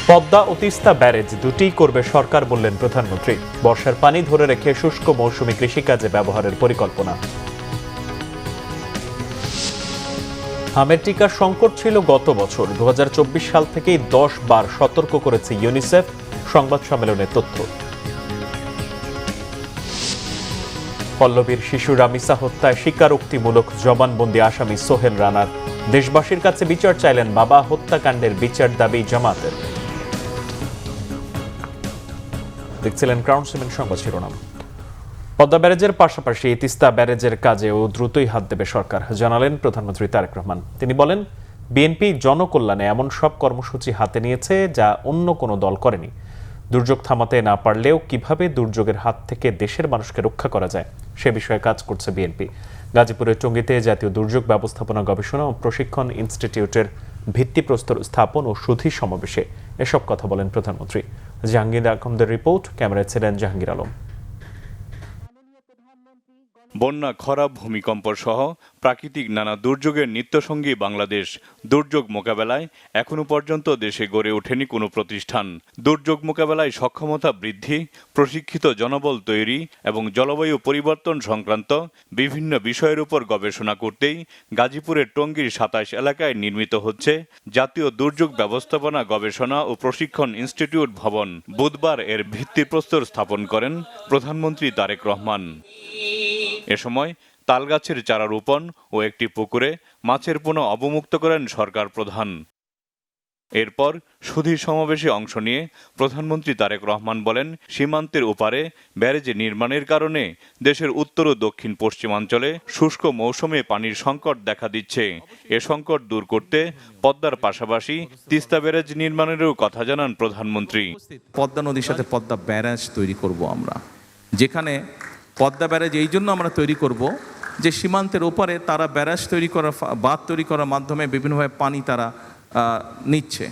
পদ্মা ও Teesta barrage দুটিই করবে সরকার বললেন প্রধানমন্ত্রী। বর্ষার পানি ধরে রেখে শুষ্ক মৌসুমী কৃষিকাজে ব্যবহারের পরিকল্পনা। হামের টিকার সংকট ছিল গত বছর। 2024 সাল থেকেই 10 বার সতর্ক করেছে ইউনিসেফ। সংবাদ সম্মেলনে তথ্য। পল্লবীর শিশু রামিসা হত্যায় স্বীকারোক্তিমূলক জবানবন্দি আসামি সোহেল রানার। দেশবাসীর কাছে বিচার চাইলেন বাবা। হত্যাকাণ্ডের বিচার দাবি জামাতের। দেখছিলেন ক্রাউন সিমেন্ট সংবাদ শিরোনাম। পদ্মা ব্যারেজের পাশাপাশি তিস্তা ব্যারেজের কাজেও দ্রুতই হাত দেবে সরকার, জানালেন প্রধানমন্ত্রী তারেক রহমান। তিনি বলেন, বিএনপি জনকল্যাণে এমন সব কর্মসূচি হাতে নিয়েছে যা অন্য কোনো দল করেনি। দুর্যোগ থামাতে না পারলেও কিভাবে দুর্যোগের হাত থেকে দেশের মানুষকে রক্ষা করা যায় সে বিষয়ে কাজ করছে বিএনপি। গাজীপুরের টঙ্গীতে জাতীয় দুর্যোগ ব্যবস্থাপনা গবেষণা ও প্রশিক্ষণ ইনস্টিটিউটের ভিত্তিপ্রস্তর স্থাপন ও সুধী সমাবেশে এসব কথা বলেন প্রধানমন্ত্রী। জাহাঙ্গীর আলমদের রিপোর্ট, ক্যামেরায় ছিলেন জাহাঙ্গীর আলম। বন্যা, খরা, ভূমিকম্প সহ প্রাকৃতিক নানা দুর্যোগের নিত্যসঙ্গী বাংলাদেশ। দুর্যোগ মোকাবেলায় এখনো পর্যন্ত দেশে গড়ে ওঠেনি কোনো প্রতিষ্ঠান। দুর্যোগ মোকাবেলায় সক্ষমতা বৃদ্ধি, প্রশিক্ষিত জনবল তৈরি এবং জলবায়ু পরিবর্তন সংক্রান্ত বিভিন্ন বিষয়ের উপর গবেষণা করতেই গাজীপুরের টঙ্গীর 27 এলাকায় নির্মিত হচ্ছে জাতীয় দুর্যোগ ব্যবস্থাপনা গবেষণা ও প্রশিক্ষণ ইনস্টিটিউট ভবন। বুধবার এর ভিত্তিপ্রস্তর স্থাপন করেন প্রধানমন্ত্রী তারেক রহমান। এ সময় তালগাছের চারা রোপণ ও একটি পুকুরে মাছের পোনা অবমুক্ত করেন সরকার প্রধান। এরপর সুধী সমাবেশে অংশ নিয়ে প্রধানমন্ত্রী তারেক রহমান বলেন, সীমান্তের ওপারে ব্যারেজ নির্মাণের কারণে দেশের উত্তর ও দক্ষিণ পশ্চিমাঞ্চলে শুষ্ক মৌসুমে পানির সংকট দেখা দিচ্ছে। এ সংকট দূর করতে পদ্মার পাশাপাশি তিস্তা ব্যারেজ নির্মাণেরও কথা জানান প্রধানমন্ত্রী। পদ্মা নদীর সাথে পদ্মা ব্যারেজ তৈরি করব আমরা, যেখানে পদ্মা ব্যারেজ এই জন্য আমরা তৈরি করব যে সীমান্তের ওপারে তারা ব্যারেজ তৈরি করার, বাঁধ তৈরি করার মাধ্যমে বিভিন্নভাবে পানি তারা নিচ্ছে,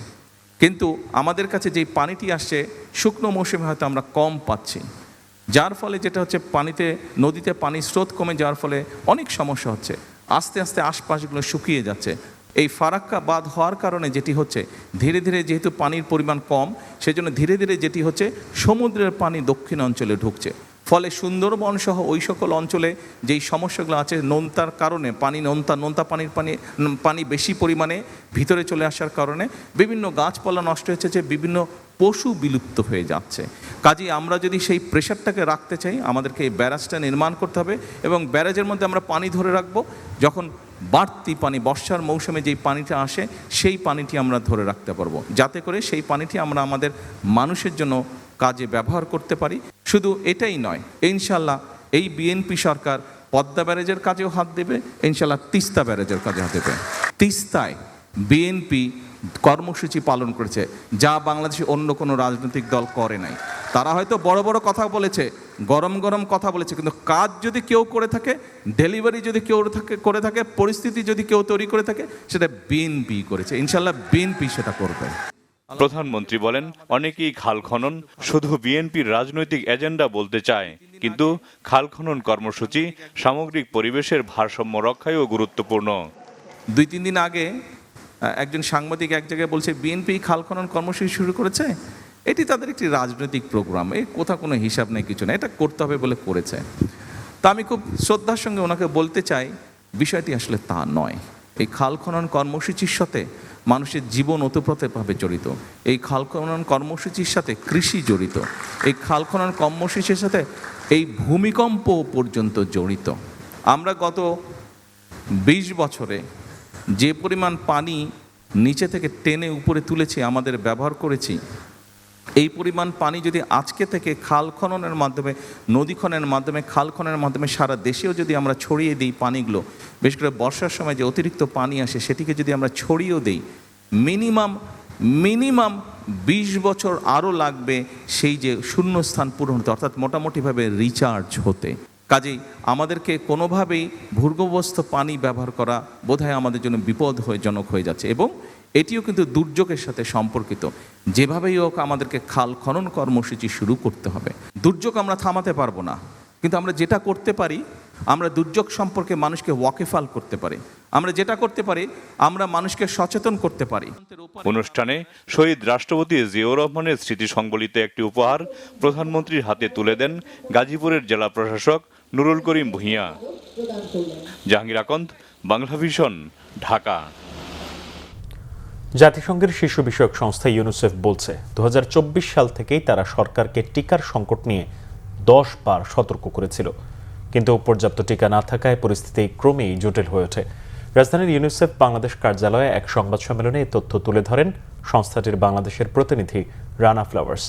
কিন্তু আমাদের কাছে যেই পানিটি আসছে শুকনো মৌসুমে হয়তো আমরা কম পাচ্ছি, যার ফলে যেটা হচ্ছে নদীতে পানির স্রোত কমে যাওয়ার ফলে অনেক সমস্যা হচ্ছে। আস্তে আস্তে আশপাশগুলো শুকিয়ে যাচ্ছে। এই ফারাক্কা বাঁধ হওয়ার কারণে যেটি হচ্ছে, ধীরে ধীরে যেহেতু পানির পরিমাণ কম, সেজন্য ধীরে ধীরে যেটি হচ্ছে সমুদ্রের পানি দক্ষিণ অঞ্চলে ঢুকছে, ফলে সুন্দরবন সহ ওই সকল অঞ্চলে যেই সমস্যাগুলো আছে নোনতার কারণে নোনতা পানি বেশি পরিমাণে ভিতরে চলে আসার কারণে বিভিন্ন গাছপালা নষ্ট হচ্ছে, যে বিভিন্ন পশু বিলুপ্ত হয়ে যাচ্ছে। কাজেই আমরা যদি সেই প্রেশারটাকে রাখতে চাই, আমাদেরকে এই ব্যারাজটা নির্মাণ করতে হবে এবং ব্যারাজের মধ্যে আমরা পানি ধরে রাখবো। যখন বাড়তি পানি বর্ষার মৌসুমে যেই পানিটা আসে সেই পানিটি আমরা ধরে রাখতে পারবো, যাতে করে সেই পানিটি আমরা আমাদের মানুষের জন্য কাজে ব্যবহার করতে পারি। শুধু এটাই নয়, ইনশাল্লাহ এই বিএনপি সরকার পদ্মা ব্যারেজের কাজেও হাত দেবে, ইনশাল্লাহ তিস্তা ব্যারেজের কাজে হাত দেবে। তিস্তায় বিএনপি কর্মসূচি পালন করেছে যা বাংলাদেশে অন্য কোনো রাজনৈতিক দল করে নাই। তারা হয়তো বড় বড় কথা বলেছে, গরম গরম কথা বলেছে, কিন্তু কাজ যদি কেউ করে থাকে, ডেলিভারি যদি কেউ করে থাকে, পরিস্থিতি যদি কেউ তৈরি করে থাকে, সেটা বিএনপি করেছে। ইনশাল্লাহ বিএনপি সেটা করবে। প্রধানমন্ত্রী বলেন, অনেকেই খাল খনন শুধু বিএনপির রাজনৈতিক এজেন্ডা বলতে চায়, কিন্তু খাল খনন কর্মসূচি সামগ্রিক পরিবেশের ভারসাম্য রক্ষায়ও গুরুত্বপূর্ণ। 2-3 দিন আগে একজন সাংবাদিক এক জায়গায় বলছে বিএনপি খাল খনন কর্মসূচি শুরু করেছে, এটি তাদের একটি রাজনৈতিক প্রোগ্রাম, এই কোথাও কোনো হিসাব নেই, কিছু না, এটা করতে হবে বলে করেছে। তা আমি খুব শ্রদ্ধার সঙ্গে ওনাকে বলতে চাই, বিষয়টি আসলে তা নয়। এই খাল খনন কর্মসূচির সাথে মানুষের জীবন ওতপ্রোতভাবে জড়িত। এই খাল খনন কর্মসূচির সাথে কৃষি জড়িত। এই খাল খনন কর্মসূচির সাথে এই ভূমিকম্প পর্যন্ত জড়িত। আমরা গত 20 বছরে যে পরিমাণ পানি নিচে থেকে টেনে উপরে তুলেছি, আমাদের ব্যবহার করেছি, এই পরিমাণ পানি যদি আজকে থেকে খাল খননের মাধ্যমে, নদী খননের মাধ্যমে, খাল খননের মাধ্যমে সারা দেশেও যদি আমরা ছড়িয়ে দিই পানিগুলো, বিশেষ করে বর্ষার সময় যে অতিরিক্ত পানি আসে সেটিকে যদি আমরা ছড়িয়েও দিই, মিনিমাম 20 বছর আরও লাগবে সেই যে শূন্যস্থান পূরণ হতে, অর্থাৎ মোটামুটিভাবে রিচার্জ হতে। কাজেই আমাদেরকে কোনোভাবেই ভূগর্ভস্থ পানি ব্যবহার করা বোধহয় আমাদের জন্য বিপদজনক হয়ে যাচ্ছে, এবং এটিও কিন্তু দুর্যোগের সাথে সম্পর্কিত। যেভাবেই হোক আমাদেরকে খাল খনন কর্মসূচি শুরু করতে হবে। দুর্যোগ আমরা থামাতে পারবো না, কিন্তু আমরা যেটা করতে পারি আমরা দুর্যোগ সম্পর্কে মানুষকে ওয়াকিফাল করতে পারি। আমরা যেটা করতে পারি, আমরা মানুষকে সচেতন করতে পারি। অনুষ্ঠানে শহীদ রাষ্ট্রপতি জিয়াউর রহমানের স্মৃতি সংবলিত একটি উপহার প্রধানমন্ত্রীর হাতে তুলে দেন গাজীপুরের জেলা প্রশাসক নুরুল করিম ভূঁইয়া। জাহাঙ্গীর আকন্দ, বাংলা ভিশন, ঢাকা। জাতিসংঘের শিশু বিষয়ক সংস্থা ইউনিসেফ বলছে 2024 সাল থেকেই তারা সরকারকে টিকার সংকট নিয়ে 10 বার সতর্ক করেছিল, কিন্তু পর্যাপ্ত টিকা না থাকায় পরিস্থিতি ক্রমেই জটিল হয়ে ওঠে। রাজধানীর ইউনিসেফ বাংলাদেশ কার্যালয়ে এক সংবাদ সম্মেলনে এই তথ্য তুলে ধরেন সংস্থাটির বাংলাদেশের প্রতিনিধি রানা ফ্লাওয়ার্স।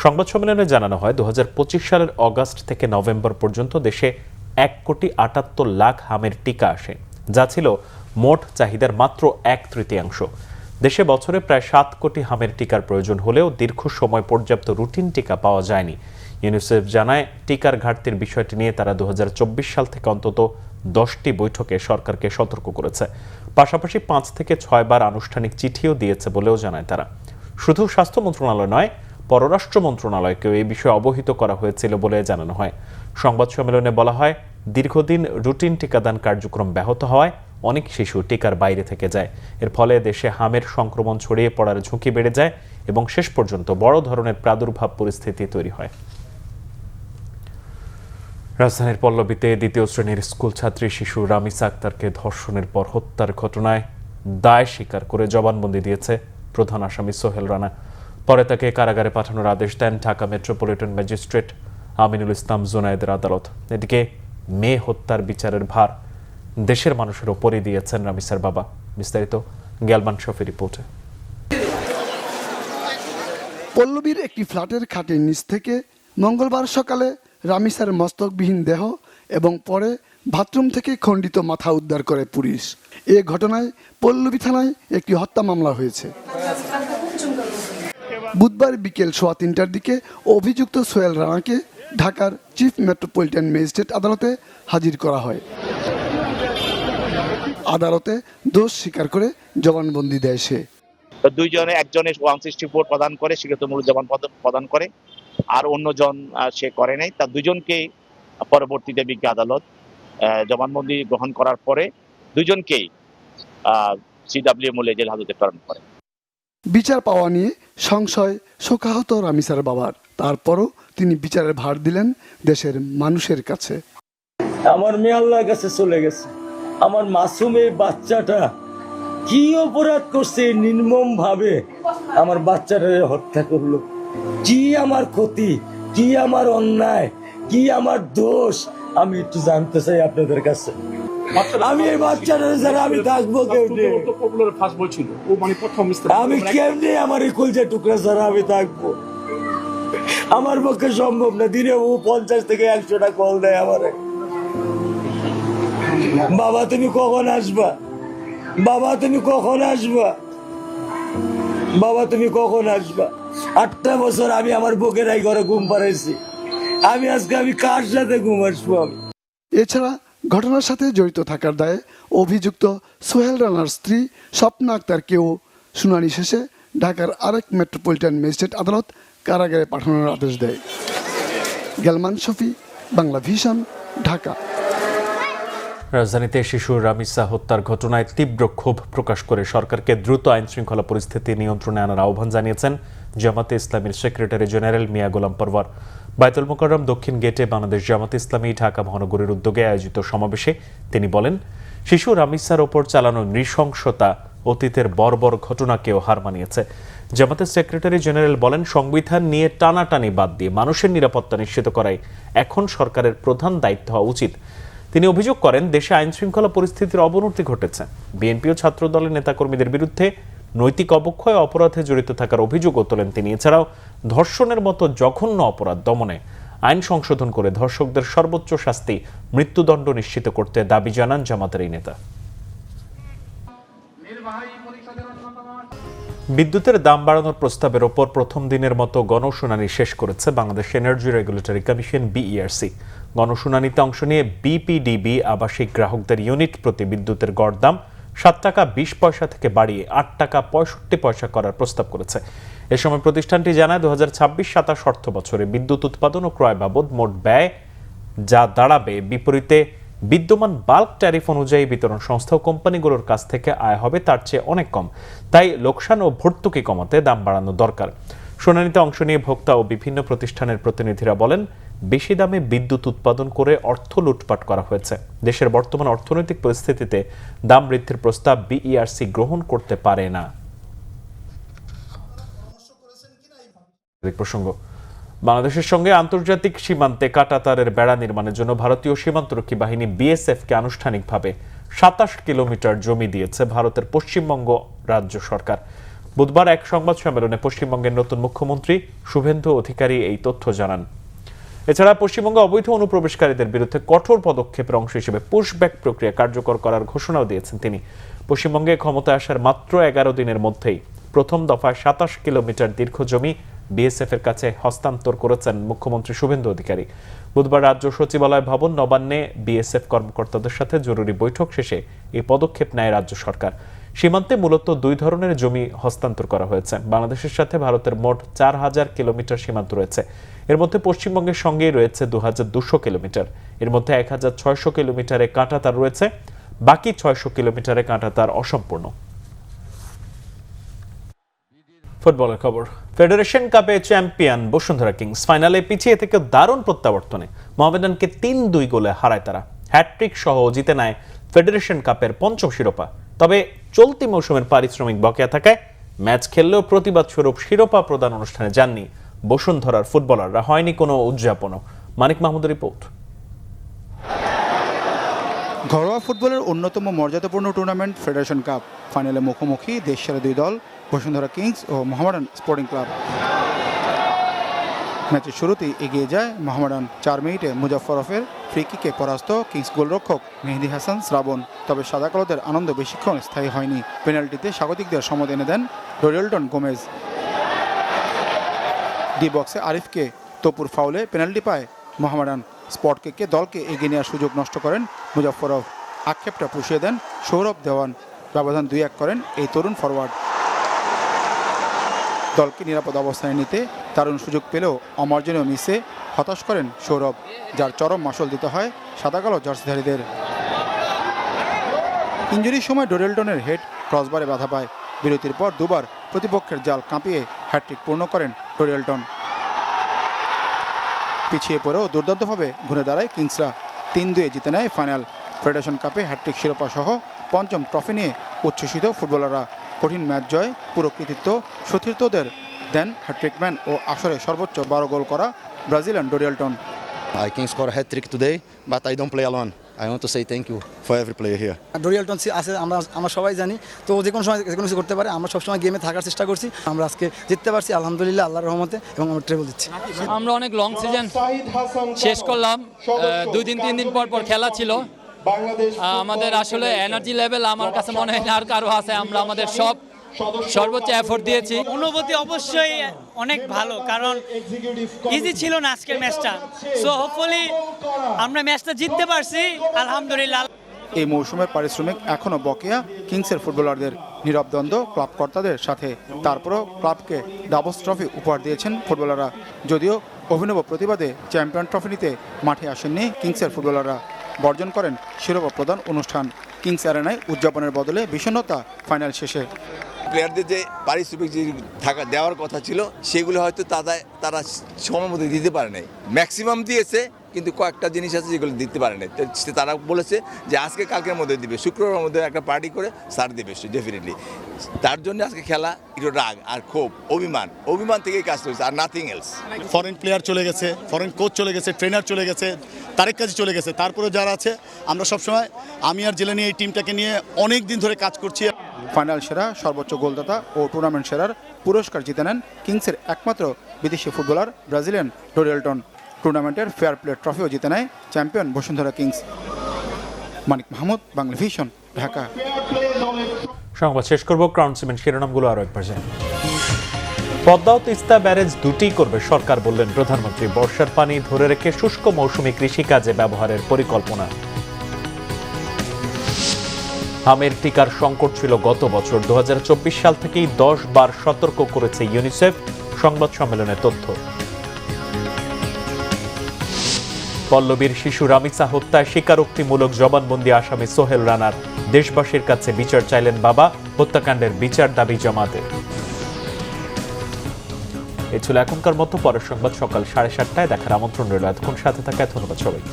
সংবাদ সম্মেলনে জানানো হয় 2025 সালের অগাস্ট থেকে নভেম্বর পর্যন্ত দেশে 1,78,00,000 হামের টিকা আসে, যা ছিল মোট চাহিদার মাত্র 1/3। দেশে বছরে প্রায় 7 কোটি হামের টিকার প্রয়োজন হলেও দীর্ঘ সময় পর্যাপ্ত রুটিন টিকা পাওয়া যায়নি। ইউনিসেফ জানায়, টিকার ঘাটতির বিষয়টি নিয়ে তারা 2024 সাল থেকে অন্তত 10টি বৈঠকে সরকারকে সতর্ক করেছে। পাশাপাশি 5 থেকে 6 বার আনুষ্ঠানিক চিঠিও দিয়েছে বলেও জানায় তারা। শুধু স্বাস্থ্য মন্ত্রণালয় নয়, পররাষ্ট্র মন্ত্রণালয়কেও এই বিষয়ে অবহিত করা হয়েছিল বলে জানানো হয়। সংবাদ সম্মেলনে বলা হয়, দীর্ঘদিন রুটিন টিকাদান কার্যক্রম ব্যাহত হওয়ায় অনেক শিশু টিকার বাইরে থেকে যায়। এর ফলে দেশে হামের সংক্রমণ ছড়িয়ে পড়ার ঝুঁকি বেড়ে যায় এবং শেষ পর্যন্ত বড় ধরনের প্রাদুর্ভাব পরিস্থিতি তৈরি হয়। রাজধানীর পল্লবীতে দ্বিতীয় শ্রেণীর স্কুল ছাত্রী শিশু রামিসা আক্তারকে ধর্ষণের পর হত্যার ঘটনায় দায় স্বীকার করে জবানবন্দি দিয়েছে প্রধান আসামি সোহেল রানা। পরে তাকে কারাগারে পাঠানোর আদেশ দেন ঢাকা মেট্রোপলিটন ম্যাজিস্ট্রেট আমিনুল ইসলাম জুনায়েদের আদালত। এদিকে মেয়ে হত্যার বিচারের ভার দেশের মানুষের ওপরই দিয়েছেন রামিসার বাবা। বিস্তারিত গ্যালমান শফির রিপোর্টে। পল্লবীর একটি ফ্ল্যাটের খাটের নিচ থেকে মঙ্গলবার সকালে রামিসার মস্তকবিহীন দেহ এবং পরে বাথরুম থেকে খণ্ডিত মাথা উদ্ধার করে পুলিশ। এ ঘটনায় পল্লবী থানায় একটি হত্যা মামলা হয়েছে। বুধবার বিকেল 3:15টার দিকে অভিযুক্ত সোহেল রানাকে ঢাকার চিফ মেট্রোপলিটন ম্যাজিস্ট্রেট আদালতে হাজির করা হয়। আদালতে দোষ স্বীকার করে জবানবন্দি দেয় সে। দুইজনে, একজনে 164 প্রদান করে, স্বীকৃতমূলক জবান প্রদান করে, আর অন্যজন সে করে নাই। তার দুজনকেই পরবর্তীতে বিজ্ঞ আদালত জবানবন্দি গ্রহণ করার পরে দুজনকেই সিডব্লিউ মূল্যে জেল হাজতে প্রেরণ করে। বিচার পাওয়া নিয়ে সংশয় শোকাহত রামিসার বাবার। তারপরও তিনি বিচারের ভার দিলেন দেশের মানুষের কাছে। আমার মেয়ে আল্লাহর কাছে চলে গেছে। আমার মাসুম এই বাচ্চাটা কি অপরাধ করছে, নির্মম ভাবে আমার বাচ্চাটা হত্যা করলো। কি আমার ক্ষতি, কি আমার অন্যায়, কি আমার দোষ, আমি একটু জানতে চাই আপনাদের কাছে। আমি এই বাচ্চাটা ছাড়া আমি থাকবো কেমনে? আমি কেমনে আমার এই কলজা টুকরা ছাড়া আমি থাকবো? আমার পক্ষে সম্ভব না। দিনে ও 50 থেকে 100টা কল দেয় আমারে। বাবা তুমি কখন আসবা? বাবা তুমি কখন আসবা? বাবা তুমি কখন আসবা? 8টা বছর আমি আমার বুকের এই ঘরে ঘুম পাড়াইছি। আমি আজকে কার সাথে ঘুম আসবো? এছাড়া ঘটনার সাথে জড়িত থাকার দায়ে অভিযুক্ত সোহেল রানার স্ত্রী স্বপ্না আক্তারকেও শুনানি শেষে ঢাকার আরেক মেট্রোপলিটন ম্যাজিস্ট্রেট আদালত কারাগারে পাঠানোর আদেশ দেয়। গ্যালমান শফি, বাংলা ভিশন, ঢাকা। রাজধানীতে শিশু রামিসা হত্যার ঘটনায় তীব্র ক্ষোভ প্রকাশ করে সরকারকে দ্রুত আইন শৃঙ্খলা পরিস্থিতি নিয়ন্ত্রণে আনার আহ্বান জানিয়েছেন জামাতে ইসলামীর সেক্রেটারি জেনারেল মিয়া গোলাম পরওয়ার। বায়তুল মোকাররম দক্ষিণ গেটে বাংলাদেশ জামাতে ইসলামী ঢাকা মহানগরীর উদ্যোগে আয়োজিত সমাবেশে তিনি বলেন, শিশু রামিসার ওপর চালানো নৃশংসতা অতীতের বর্বর ঘটনাকেও হার মানিয়েছে। জামাতের সেক্রেটারি জেনারেল বলেন, সংবিধান নিয়ে টানাটানি বাদ দিয়ে মানুষের নিরাপত্তা নিশ্চিত করাই এখন সরকারের প্রধান দায়িত্ব হওয়া উচিত। তিনি অভিযোগ করেন, দেশে আইন শৃঙ্খলা পরিস্থিতির অবনতি ঘটেছে। বিএনপি ও ছাত্র দলের নেতাকর্মীদের বিরুদ্ধে নৈতিক অবক্ষয় অপরাধে জড়িত থাকার অভিযোগও তোলেন তিনি। এছাড়াও ধর্ষণের মতো জঘন্য অপরাধ দমনে আইন সংশোধন করে ধর্ষকদের সর্বোচ্চ শাস্তি মৃত্যুদণ্ড নিশ্চিত করতে দাবি জানান জামাতের এই নেতা। বিদ্যুতের দাম বাড়ানোর প্রস্তাবের ওপর প্রথম দিনের মতো গণশুনানি শেষ করেছে Bangladesh energy regulatory commission BERC. গণশুনানিতে অংশ নিয়ে বিপিডিবি আবাসিক গ্রাহকদের ইউনিট প্রতি বিদ্যুতের গড় দাম 7 টাকা 20 পয়সা থেকে বাড়িয়ে 8 টাকা 65 পয়সা করার প্রস্তাব করেছে। এ সময় প্রতিষ্ঠানটি জানায় 2026-27 অর্থ বছরে বিদ্যুৎ উৎপাদন ও ক্রয় বাবদ মোট ব্যয় যা দাঁড়াবে বিপরীতে বিদ্যমান বাল্ক ট্যারিফ অনুযায়ী বিতরণ সংস্থা ও কোম্পানিগুলোর কাছ থেকে আয় হবে তার চেয়ে অনেক কম। তাই লোকসান ও ভর্তুকি কমাতে দাম বাড়ানো দরকার। শুনানিতে অংশ নিয়ে ভোক্তা ও বিভিন্ন প্রতিষ্ঠানের প্রতিনিধিরা বলেন, বেশি দামে বিদ্যুৎ উৎপাদন করে অর্থ লুটপাট করা হয়েছে। দেশের বর্তমান অর্থনৈতিক পরিস্থিতিতে দাম বৃদ্ধির প্রস্তাব বিইআরসি গ্রহণ করতে পারে না। প্রসঙ্গ, বাংলাদেশের সঙ্গে আন্তর্জাতিক সীমান্তে কাঁটাতারের বেড়া নির্মাণের জন্য ভারতীয় সীমান্তরক্ষী বাহিনী বিএসএফকে আনুষ্ঠানিকভাবে ২৭ কিলোমিটার জমি দিয়েছে ভারতের পশ্চিমবঙ্গ রাজ্য সরকার। বুধবার এক সংবাদ সম্মেলনে পশ্চিমবঙ্গের নতুন মুখ্যমন্ত্রী শুভেন্দু অধিকারী এই তথ্য জানান। এছাড়া পশ্চিমবঙ্গে অবৈধ অনুপ্রবেশকারীদের বিরুদ্ধে কঠোর পদক্ষেপের অংশ হিসেবে পুশব্যাক প্রক্রিয়া কার্যকর করার ঘোষণাও দিয়েছেন তিনি। পশ্চিমবঙ্গে ক্ষমতায় আসার মাত্র 11 দিনের মধ্যেই প্রথম দফায় ২৭ কিলোমিটার দীর্ঘ জমি বিএসএফ এর কাছে হস্তান্তর করেছেন মুখ্যমন্ত্রী শুভেন্দু অধিকারী। বুধবার রাজ্য সচিবালয় ভবন নবান্নে বিএসএফ কর্মকর্তাদের সাথে জরুরি বৈঠক শেষে এই পদক্ষেপ নেয় রাজ্য সরকার। সীমান্তে মূলত 2 ধরনের জমি হস্তান্তর করা হয়েছে। বাংলাদেশের সাথে ভারতের মোট 4000 কিলোমিটার সীমান্ত রয়েছে। এর মধ্যে পশ্চিমবঙ্গের সঙ্গেই রয়েছে 2200 কিলোমিটার। এর মধ্যে 1600 কিলোমিটারে কাঁটাতার রয়েছে, বাকি 600 কিলোমিটারে কাঁটাতার অসম্পূর্ণ। ফুটবলের খবর, ফেডারেশন কাপে চ্যাম্পিয়ন বসুন্ধরা কিংস ফাইনালে পিছিয়ে থেকে দারুণ প্রত্যাবর্তনে মোহামেডানকে 3-2 গোলে হারায় তারা। হ্যাটট্রিক সহ জিতে নেয় ফেডারেশন কাপের 5ম শিরোপা। তবে চলতি মৌসুমের পারিশ্রমিক বকেয়া থাকায় ম্যাচ খেললেও প্রতিবাদ স্বরূপ শিরোপা প্রদান অনুষ্ঠানে যাননি বসুন্ধরার ফুটবলাররা। হয়নি কোনো উদযাপনও। মানিক মাহমুদের রিপোর্ট। ঘরোয়া ফুটবলের অন্যতম মর্যাদাপূর্ণ টুর্নামেন্ট ফেডারেশন কাপ ফাইনালে মুখোমুখি দেশসেরা 2 দল বসুন্ধরা কিংস ও মোহামেডান স্পোর্টিং ক্লাব। ম্যাচের শুরুতেই এগিয়ে যায় মোহামেডান। 4 মিনিটে মুজাফফরফের ফ্রি কিকে পরাস্ত কিংস গোলরক্ষক মেহেদি হাসান শ্রাবণ। তবে সাদা কালোদের আনন্দ বেশিক্ষণ স্থায়ী হয়নি। পেনাল্টিতে স্বাগতিকদের সমত এনে দেন ডোরিয়েলটন গোমেজ। ডি বক্সে আরিফকে তপুর ফাউলে পেনাল্টি পায় মোহামেডান। স্পট কিকে দলকে এগিয়ে নেওয়ার সুযোগ নষ্ট করেন মুজাফফরফ। আক্ষেপটা পুষিয়ে দেন সৌরভ দেওয়ান। ব্যবধান 2-1 করেন এই তরুণ ফরওয়ার্ড। দলকে নিরাপদ অবস্থানে নিতে দারুণ সুযোগ পেলেও অমার্জনীয় মিসে হতাশ করেন সৌরভ, যার চরম মাসুল দিতে হয় সাদা কালো জার্সিধারীদের। ইঞ্জুরির সময় ডোরেলটনের হেড ক্রসবারে বাধা পায়। বিরতির পর 2বার প্রতিপক্ষের জাল কাঁপিয়ে হ্যাটট্রিক পূর্ণ করেন ডোরেলটন। পিছিয়ে পড়েও দুর্দান্তভাবে ঘুরে দাঁড়ায় কিংসরা। 3-2 জিতে নেয় ফাইনাল। ফেডারেশন কাপে হ্যাটট্রিক শিরোপা সহ 5ম ট্রফি নিয়ে উচ্ছ্বসিত ফুটবলাররা। কঠিন ম্যাচ জয়, পুরো কৃতিত্ব সতীর্থদের দেন হ্যাটট্রিক ম্যান ও আসরে সর্বোচ্চ 12 গোল করা Brazilian ডোরিয়েলটন। I can score a hat-trick today, but I don't play alone. I want to say thank you for every player here. ডোরিয়েলটন আছে, আমরা সবাই জানি, তো যে কোনো সময় যে কোনো কিছু করতে পারে। আমরা সবসময় গেমে থাকার চেষ্টা করছি। আমরা আজকে জিততে পারছি আলহামদুলিল্লাহ, আল্লাহর রহমতে, এবং আমরা ট্রেবল দিচ্ছি। আমরা অনেক লং সিজন শেষ করলাম। 2-3 দিন পর খেলা ছিল। আমাদের আসলে এনার্জি লেভেল আমার কাছে মনে হয় আর কারো আছে। আমরা আমাদের সর্বোচ্চ এফোর্ট দিয়েছি। অনুভূতি অবশ্যই অনেক ভালো, কারণ ইজি ছিল না আজকের ম্যাচটা। সো হোপফুলি আমরা ম্যাচটা জিততে পারছি আলহামদুলিল্লাহ। এই মৌসুমের পারিশ্রমিক এখনও বকেয়া কিংসের ফুটবলারদের। নীরব দ্বন্দ্ব ক্লাব কর্তাদের সাথে। তারপরও ক্লাবকে ডাবলস ট্রফি উপহার দিয়েছেন ফুটবলাররা। যদিও অভিনব প্রতিবাদে চ্যাম্পিয়ন ট্রফি নিতে মাঠে আসেননি কিংসের ফুটবলাররা। বর্জন করেন শিরোপা প্রদান অনুষ্ঠান। কিংস অ্যারেনায় উদযাপনের বদলে বিষণ্ণতা ফাইনাল শেষে। প্লেয়ারদের যে পারিশ্রমিক যে দেওয়ার কথা ছিল সেগুলো হয়তো তারা সময় মতো দিতে পারে নাই। ম্যাক্সিমাম দিয়েছে, কিন্তু কয়েকটা জিনিস আছে যেগুলো দিতে পারে নাই। তারা বলেছে যে আজকে কালকের মধ্যে দিবে, শুক্রবারের মধ্যে একটা পার্টি করে সার দেবে ডেফিনেটলি। তার জন্য আজকে খেলা একটু রাগ আর ক্ষোভ, অভিমান থেকেই কাজ করেছে, আর নাথিং এলস। ফরেন প্লেয়ার চলে গেছে, ফরেন কোচ চলে গেছে, ট্রেনার চলে গেছে, তারেক কাজী চলে গেছে। তারপরে যারা আছে, আমরা সবসময়, আমি আর জেলানি এই টিমটাকে নিয়ে অনেক দিন ধরে কাজ করছি। ফাইনাল সেরা, সর্বোচ্চ গোলদাতা ও টুর্নামেন্ট সেরার পুরস্কার জিতে নেন কিংসের একমাত্র বিদেশি ফুটবলার ব্রাজিলিয়ান ডোরিয়েলটন। টুর্নামেন্টের ফেয়ার প্লে ট্রফিও জিতে নেয় চ্যাম্পিয়ন বসুন্ধরা কিংস। মানিক মাহমুদ, বাংলা ভিশন, ঢাকা। সংবাদ শেষ করব, ক্রাউন সিমেন্ট শিরোনামগুলো আরো একবার জানি। পদ্মা ও তিস্তা ব্যারেজ দুটিই করবে সরকার, বললেন প্রধানমন্ত্রী। বর্ষার পানি ধরে রেখে শুষ্ক মৌসুমী কৃষিকাজে ব্যবহারের পরিকল্পনা। আমের টিকার সংকট ছিল গত বছর। 2024 সাল থেকেই 10 বার সতর্ক করেছে ইউনিসেফ। সংবাদ সম্মেলনে তথ্য। পল্লবীর শিশু রামিসা হত্যায় স্বীকারোক্তিমূলক জবানবন্দি আসামি সোহেল রানার। দেশবাসীর কাছে বিচার চাইলেন বাবা। হত্যাকাণ্ডের বিচার দাবি জামাতের। এই ছিল এখনকার মতো। পরের সংবাদ সকাল 7:30টায় দেখার আমন্ত্রণ রইল। এতক্ষণ সাথে থাকায় ধন্যবাদ সবাইকে।